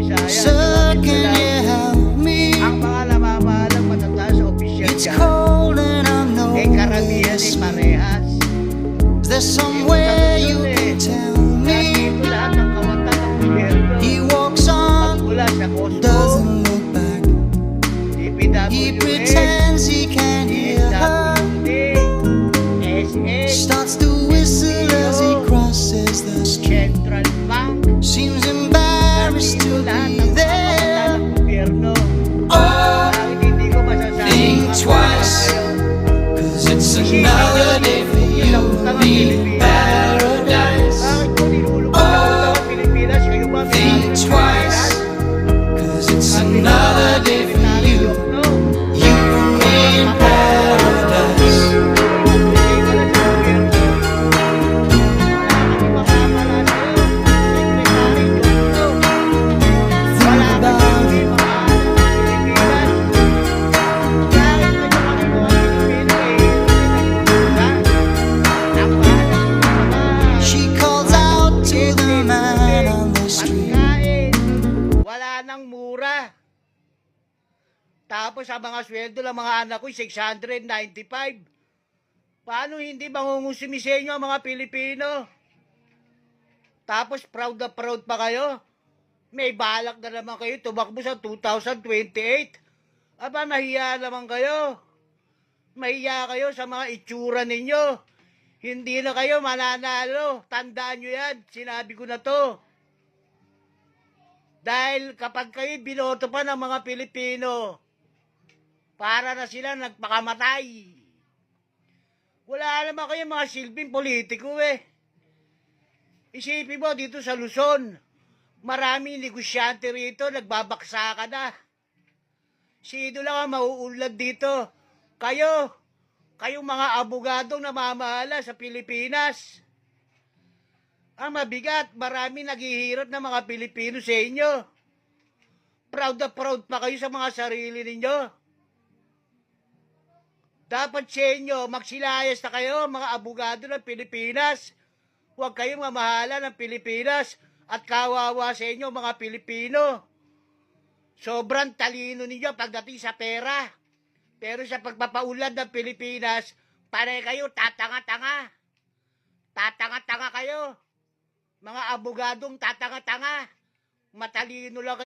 Visayas. Sir, can you help me? Ang mga namamahalang matataas sa opisyal It's dyan, cold and I know karamihan this. parehas. There's somewhere you can tell me. Nandito lahat ng kawatan ng gobyerno. He walks on, Mula sa Costco, doesn't look back. He DPWH, pretends he can't hear her. DSWD, SS, Starts to whistle as he crosses the street. Central Bank. Seems embarrassed Nandito to lahat be ng mga there. kawatan ng gobyerno. Oh, Bakit hindi ko masasabi think mga twice, kayo? 'cause it's Isipin another nyo, day for you isang and utang ang me in Pilipinas. paradise. Bakit po nilulubog ang utang ang Pilipinas? Kayo ba Think may twice, 'cause it's another day for you, you and me in paradise. She calls out to the man on the street. Wala nang mura. Tapos ang mga sweldo ng mga anak ko 695. Paano hindi mangungusumi sa inyo ang mga Pilipino? Tapos proud na proud pa kayo? May balak na naman kayo tumakbo sa 2028. Aba, mahiya naman kayo. Mahiya kayo sa mga itsura ninyo. Hindi na kayo mananalo. Tandaan nyo yan. Sinabi ko na to. Dahil kapag kayo binoto pa ng mga Pilipino, para na sila nagpakamatay. Wala naman kayo mga silbing politiko eh. Isipin mo dito sa Luzon, maraming negosyante rito, nagbabaksakan na. Sino lang ang mauunlad dito? Kayo. Kayong mga abogadong namamahala sa Pilipinas. Ang mabigat, marami naghihirap ng mga Pilipino sa inyo. Proud na proud pa kayo sa mga sarili ninyo. Dapat sa inyo, magsilayas na kayo, mga abogado ng Pilipinas. Huwag kayong mamahala ng Pilipinas at kawawa sa inyo, mga Pilipino. Sobrang talino ninyo pagdating sa pera. Pero sa pagpapaulad ng Pilipinas, pare kayo tatanga-tanga. Tatanga-tanga kayo. Mga abogadong tatanga-tanga. Matalino lang